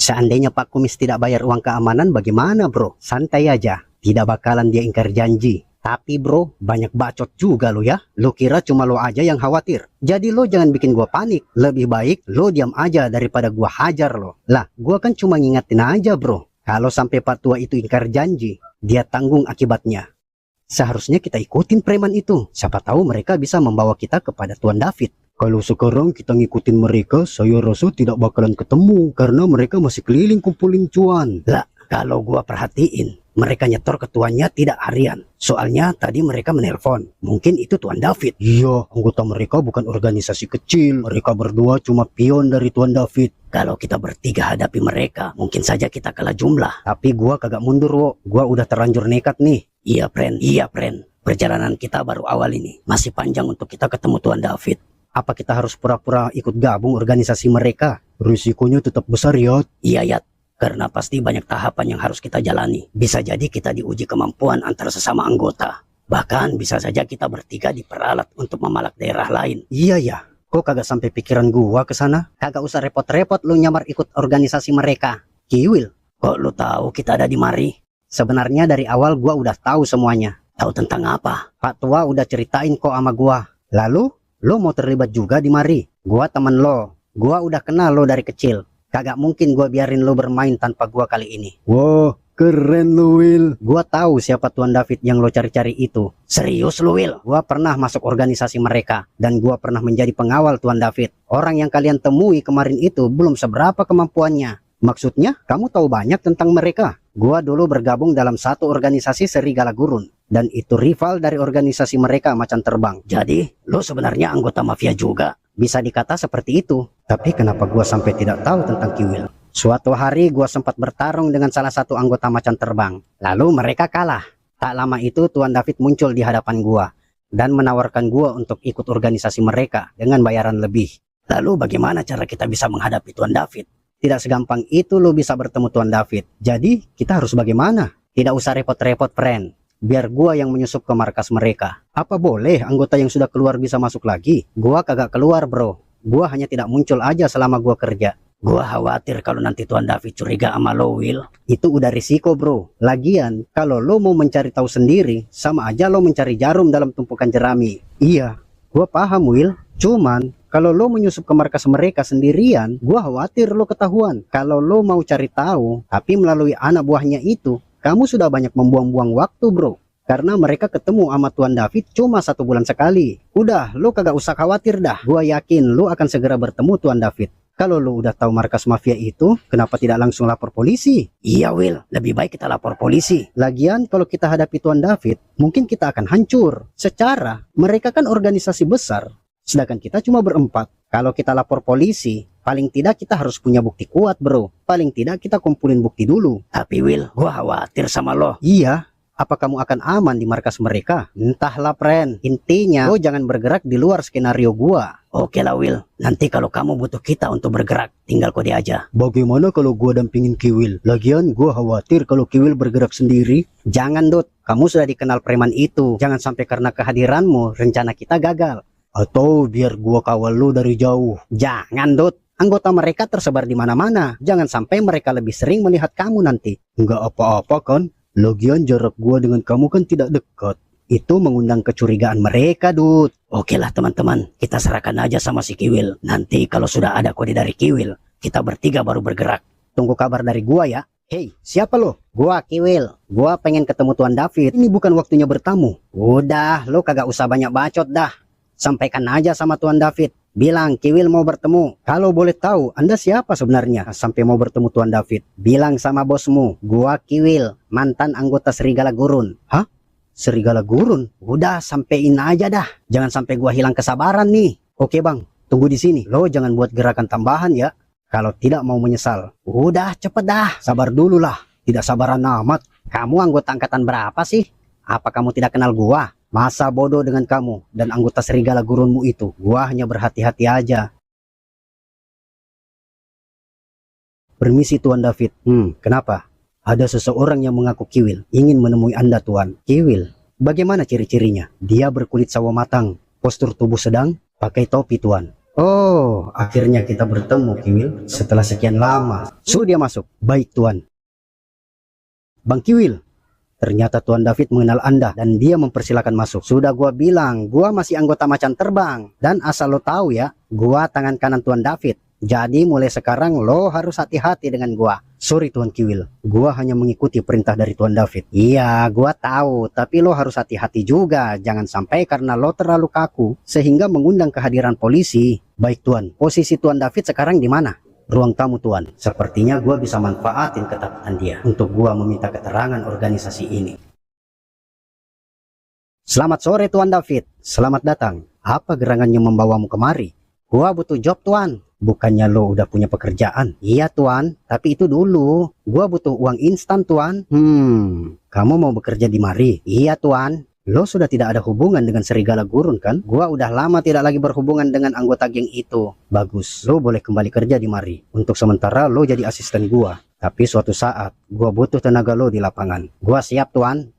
Seandainya Pak Kumis tidak bayar uang keamanan, bagaimana bro? Santai aja, tidak bakalan dia ingkar janji. Tapi bro, banyak bacot juga lo ya. Lo kira cuma lo aja yang khawatir. Jadi lo jangan bikin gua panik. Lebih baik lo diam aja daripada gua hajar lo. Lah, gua kan cuma ngingetin aja bro. Kalau sampai Pak Tua itu ingkar janji, dia tanggung akibatnya. Seharusnya kita ikutin preman itu. Siapa tahu mereka bisa membawa kita kepada Tuan David. Kalau sekarang kita ngikutin mereka, saya rasa tidak bakalan ketemu. Karena mereka masih keliling kumpulin cuan. Lah, kalau gua perhatiin, mereka nyetor ketuanya tidak harian. Soalnya tadi mereka menelpon. Mungkin itu Tuan David. Iya, anggota mereka bukan organisasi kecil. Mereka berdua cuma pion dari Tuan David. Kalau kita bertiga hadapi mereka, mungkin saja kita kalah jumlah. Tapi gua kagak mundur, wo. Gua udah terlanjur nekat nih. Iya, friend. Perjalanan kita baru awal ini. Masih panjang untuk kita ketemu Tuan David. Apa kita harus pura-pura ikut gabung organisasi mereka? Risikonya tetap besar ya. Iya, Yat. Karena pasti banyak tahapan yang harus kita jalani. Bisa jadi kita diuji kemampuan antara sesama anggota. Bahkan bisa saja kita bertiga diperalat untuk memalak daerah lain. Iya ya, kok kagak sampai pikiran gua ke sana? Kagak usah repot-repot lu nyamar ikut organisasi mereka. Kiwil, kok lu tahu kita ada di mari? Sebenarnya dari awal gua udah tahu semuanya. Tahu tentang apa? Pak Tua udah ceritain kok sama gua. Lalu, lo mau terlibat juga di mari? Gua temen lo. Gua udah kenal lo dari kecil. Kagak mungkin gua biarin lo bermain tanpa gua kali ini. Wow, keren lo Will. Gua tahu siapa Tuan David yang lo cari-cari itu. Serius lo Will? Gua pernah masuk organisasi mereka. Dan gua pernah menjadi pengawal Tuan David. Orang yang kalian temui kemarin itu belum seberapa kemampuannya. Maksudnya, kamu tahu banyak tentang mereka. Gua dulu bergabung dalam satu organisasi Serigala Gurun. Dan itu rival dari organisasi mereka Macan Terbang. Jadi, lo sebenarnya anggota mafia juga. Bisa dikata seperti itu. Tapi kenapa gua sampai tidak tahu tentang Kiwil? Suatu hari gua sempat bertarung dengan salah satu anggota Macan Terbang. Lalu mereka kalah. Tak lama itu Tuan David muncul di hadapan gua. Dan menawarkan gua untuk ikut organisasi mereka dengan bayaran lebih. Lalu bagaimana cara kita bisa menghadapi Tuan David? Tidak segampang itu lo bisa bertemu Tuan David. Jadi kita harus bagaimana? Tidak usah repot-repot friend. Biar gua yang menyusup ke markas mereka. Apa boleh anggota yang sudah keluar bisa masuk lagi? Gua kagak keluar bro. Gua hanya tidak muncul aja selama gua kerja. Gua khawatir kalau nanti Tuan David curiga sama lo Will. Itu udah risiko bro. Lagian kalau lo mau mencari tahu sendiri, sama aja lo mencari jarum dalam tumpukan jerami. Iya, gua paham Will. Cuman kalau lo menyusup ke markas mereka sendirian, gua khawatir lo ketahuan. Kalau lo mau cari tahu, tapi melalui anak buahnya itu, kamu sudah banyak membuang-buang waktu bro. Karena mereka ketemu sama Tuan David cuma 1 bulan sekali. Udah, lo kagak usah khawatir dah. Gua yakin lo akan segera bertemu Tuan David. Kalau lo udah tahu markas mafia itu, kenapa tidak langsung lapor polisi? Iya Will, lebih baik kita lapor polisi. Lagian kalau kita hadapi Tuan David, mungkin kita akan hancur. Secara, mereka kan organisasi besar. Sedangkan kita cuma berempat. Kalau kita lapor polisi, paling tidak kita harus punya bukti kuat bro. Paling tidak kita kumpulin bukti dulu. Tapi Will, gua khawatir sama lo. Iya, apa kamu akan aman di markas mereka? Entahlah friend. Intinya lo jangan bergerak di luar skenario gua. Oke lah Will, nanti kalau kamu butuh kita untuk bergerak, tinggal kode aja. Bagaimana kalau gua dampingin Kiwil? Lagian gua khawatir kalau Kiwil bergerak sendiri. Jangan Dut, kamu sudah dikenal preman itu. Jangan sampai karena kehadiranmu rencana kita gagal. Atau biar gua kawal lo dari jauh. Jangan Dut, anggota mereka tersebar di mana-mana. Jangan sampai mereka lebih sering melihat kamu nanti. Nggak apa-apa kan? Lagian jarak gua dengan kamu kan tidak dekat. Itu mengundang kecurigaan mereka Dut. Oke lah teman-teman, kita serahkan aja sama si Kiwil. Nanti kalau sudah ada kode dari Kiwil, kita bertiga baru bergerak. Tunggu kabar dari gua ya. Hei, siapa lo? Gua Kiwil. Gua pengen ketemu Tuan David. Ini bukan waktunya bertamu. Udah, lo kagak usah banyak bacot dah. Sampaikan aja sama Tuan David. Bilang Kiwil mau bertemu. Kalau boleh tahu, Anda siapa sebenarnya sampai mau bertemu Tuan David? Bilang sama bosmu, gua Kiwil, mantan anggota Serigala Gurun. Hah? Serigala Gurun? Udah, sampein aja dah. Jangan sampai gua hilang kesabaran nih. Oke bang, tunggu di sini. Lo jangan buat gerakan tambahan ya. Kalau tidak mau menyesal. Udah, cepet dah. Sabar dulu lah. Tidak sabaran amat. Kamu anggota angkatan berapa sih? Apa kamu tidak kenal gua? Masa bodoh dengan kamu dan anggota Serigala Gurunmu itu. Gua hanya berhati-hati aja. Permisi Tuan David. Kenapa? Ada seseorang yang mengaku Kiwil ingin menemui Anda Tuan. Kiwil? Bagaimana ciri-cirinya? Dia berkulit sawo matang, postur tubuh sedang, pakai topi Tuan. Oh, akhirnya kita bertemu, Kiwil. Setelah sekian lama. Suruh dia masuk. Baik, Tuan. Bang Kiwil, ternyata Tuan David mengenal Anda dan dia mempersilahkan masuk. Sudah gua bilang, gua masih anggota macan terbang. Dan asal lo tahu ya, gua tangan kanan Tuan David. Jadi mulai sekarang lo harus hati-hati dengan gua. Sorry Tuan Kiwil, gua hanya mengikuti perintah dari Tuan David. Iya, gua tahu, tapi lo harus hati-hati juga. Jangan sampai karena lo terlalu kaku sehingga mengundang kehadiran polisi. Baik Tuan, posisi Tuan David sekarang di mana? Ruang tamu Tuan. Sepertinya gua bisa manfaatin ketakutan dia untuk gua meminta keterangan organisasi ini. Selamat sore Tuan David. Selamat datang. Apa gerangannya membawamu kemari? Gua butuh job Tuan. Bukannya lo udah punya pekerjaan? Iya Tuan, tapi itu dulu. Gua butuh uang instan Tuan. Kamu mau bekerja di mari? Iya Tuan. Lo sudah tidak ada hubungan dengan serigala gurun kan? Gua udah lama tidak lagi berhubungan dengan anggota geng itu. Bagus, lo boleh kembali kerja di mari. Untuk sementara lo jadi asisten gua. Tapi suatu saat, gua butuh tenaga lo di lapangan. Gua siap Tuan.